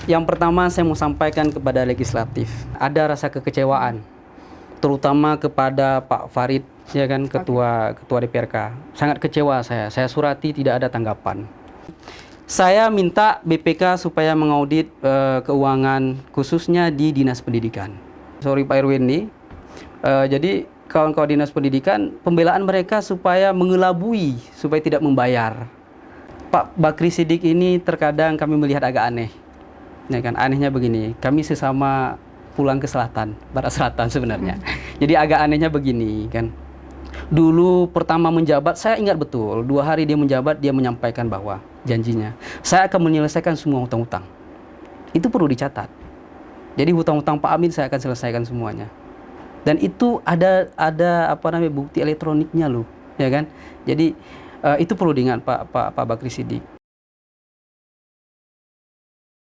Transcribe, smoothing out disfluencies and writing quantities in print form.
Yang pertama saya mau sampaikan kepada legislatif, ada rasa kekecewaan, terutama kepada Pak Farid, ya kan, ketua DPRK. Sangat kecewa saya surati tidak ada tanggapan. Saya minta BPK supaya mengaudit keuangan khususnya di Dinas Pendidikan. Sorry Pak Irwin nih, jadi kawan-kawan Dinas Pendidikan, pembelaan mereka supaya mengelabui, supaya tidak membayar. Pak Bakri Siddiq ini terkadang kami melihat agak aneh. Ya kan, anehnya begini, kami sesama pulang ke selatan, barat selatan sebenarnya. Jadi agak anehnya begini kan. Dulu pertama menjabat, saya ingat betul, 2 hari dia menjabat, dia menyampaikan bahwa janjinya, saya akan menyelesaikan semua hutang-hutang. Itu perlu dicatat. Jadi hutang-hutang Pak Amin saya akan selesaikan semuanya. Dan itu ada apa namanya bukti elektroniknya loh, ya kan? Jadi itu perlu diingat Pak Bakri Siddiq.